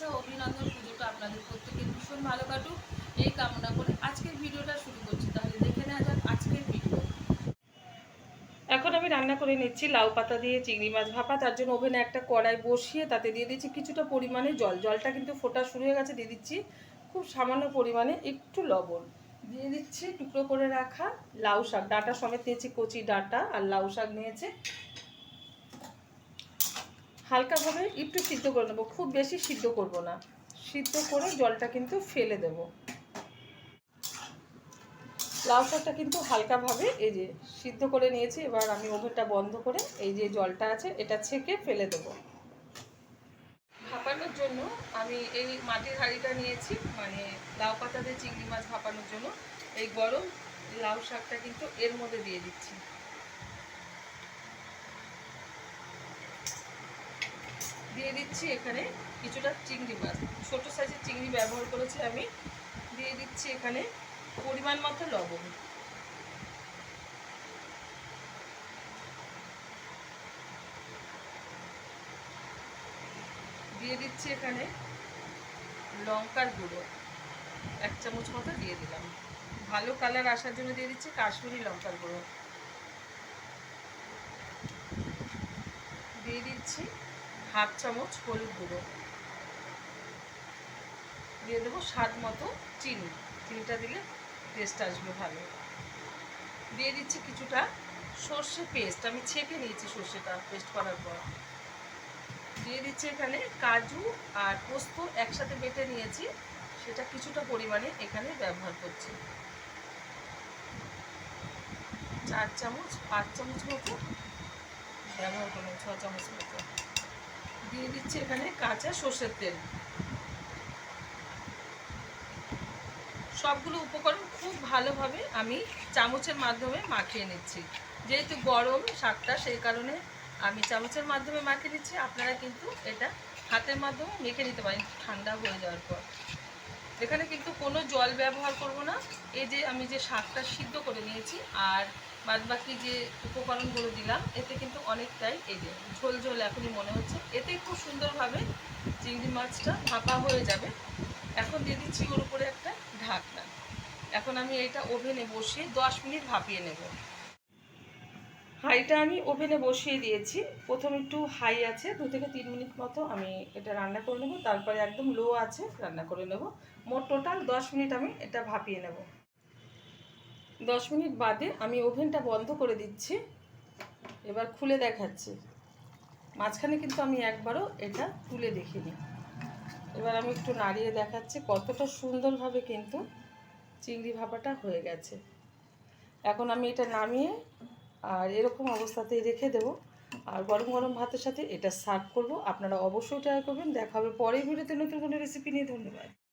শুভেচ্ছা ও অভিনন্দন। পুজোটা আপনাদের প্রত্যেকের ভীষণ ভালো কাটুক এই কামনা করে আজকের ভিডিওটা শুরু করছি। তাহলে দেখে নেওয়া যাক আজকের ভিডিও। এখন আমি রান্না করে নিচ্ছি লাউ পাতা দিয়ে চিংড়ি মাছ ভাপা। তার জন্য ওভেনে একটা কড়াই বসিয়ে তাতে দিয়ে দিচ্ছি কিছুটা পরিমাণে জল। জলটা কিন্তু ফোটা শুরু হয়ে গেছে। দিয়ে দিচ্ছি খুব সামান্য পরিমাণে একটু লবণ। দিয়ে দিচ্ছি টুকরো করে রাখা লাউ শাক, ডাঁটা সমেত নিয়েছি, কচি ডাঁটা আর লাউ শাক নিয়েছে। হালকাভাবে একটু সিদ্ধ করে নেবো, খুব বেশি সিদ্ধ করব না। সিদ্ধ করে জলটা কিন্তু ফেলে দেব। লাউ শাকটা কিন্তু হালকাভাবে এই যে সিদ্ধ করে নিয়েছি। এবার আমি ওভেনটা বন্ধ করে এই যে জলটা আছে এটা ছেঁকে ফেলে দেব। ভাপানোর জন্য আমি এই মাটির হাঁড়িটা নিয়েছি, মানে লাউ পাতা দিয়ে চিংড়ি মাছ ভাপানোর জন্য। এই গরম লাউ শাকটা কিন্তু এর মধ্যে দিয়ে দিচ্ছি। দিয়ে দিচ্ছি এখানে কিছুটা চিংড়ি মাছ, ছোটো সাইজের চিংড়ি ব্যবহার করেছি আমি। দিয়ে দিচ্ছি এখানে পরিমাণ মতো লবণ। দিয়ে দিচ্ছি এখানে লঙ্কার গুঁড়ো 1 চামচ মতো দিয়ে দিলাম। ভালো কালার আসার জন্য দিয়ে দিচ্ছি কাশ্মীরি লঙ্কার গুঁড়ো। দিয়ে দিচ্ছি 1/2 চামচ হলুদ গুঁড়ো। দিয়ে দেবো স্বাদ মতো চিনি, চিনিটা দিলে টেস্ট আসবে ভালো। দিয়ে দিচ্ছি কিছুটা সর্ষে পেস্ট, আমি ছেঁকে নিয়েছি সর্ষেটা পেস্ট করার পর। দিয়ে দিচ্ছি এখানে কাজু আর পোস্ত একসাথে বেটে নিয়েছি, সেটা কিছুটা পরিমাণে এখানে ব্যবহার করছি। 4 চামচ 5 চামচ মতো ব্যবহার করলাম, 6 চামচ মতো। দিয়ে দিচ্ছি এখানে কাঁচা সর্ষের তেল। সবগুলো উপকরণ খুব ভালোভাবে আমি চামচের মাধ্যমে মাখিয়ে নিচ্ছি। যেহেতু গরম শাকটা সেই কারণে আমি চামচের মাধ্যমে মাখিয়ে নিচ্ছি। আপনারা কিন্তু এটা হাতের মাধ্যমে মেখে নিতে পারেন ঠান্ডা হয়ে যাওয়ার পর। এখানে কিন্তু কোনো জল ব্যবহার করব না। এই যে আমি যে শাকটা সিদ্ধ করে নিয়েছি আর বাদবাকি যে উপকরণগুলো দিলাম এতে কিন্তু অনেকটাই এই যে ঝোল ঝোল এখনই মনে হচ্ছে। এতে খুব সুন্দরভাবে চিংড়ি মাছটা ভাপা হয়ে যাবে। এখন দিয়ে দিচ্ছি ওর উপরে একটা ঢাকনা। এখন আমি এটা ওভেনে বসিয়ে 10 মিনিট ভাপিয়ে নেব। হাইটা আমি ওভেনে বসিয়ে দিয়েছি। প্রথম একটু হাই আছে 2 থেকে 3 মিনিট মতো আমি এটা রান্না করে নেব, তারপরে একদম লো আছে রান্না করে নেব। মোট টোটাল 10 মিনিট আমি এটা ভাপিয়ে নেব। 10 মিনিট বাদে আমি ওভেনটা বন্ধ করে দিচ্ছি। এবার খুলে দেখাচ্ছি। মাঝখানে কিন্তু আমি একবারও এটা তুলে দেখিনি। এবার আমি একটু নাড়িয়ে দেখাচ্ছি কতটা সুন্দরভাবে কিন্তু চিংড়ি ভাপাটা হয়ে গেছে। এখন আমি এটা নামিয়ে আর এরকম অবস্থাতেই রেখে দেবো। আর গরম গরম ভাতের সাথে এটা সার্ভ করব। আপনারা অবশ্যই ট্রাই করবেন। দেখা হবে পরের ভিডিওতে নতুন কোনো রেসিপি নিয়ে। ধন্যবাদ।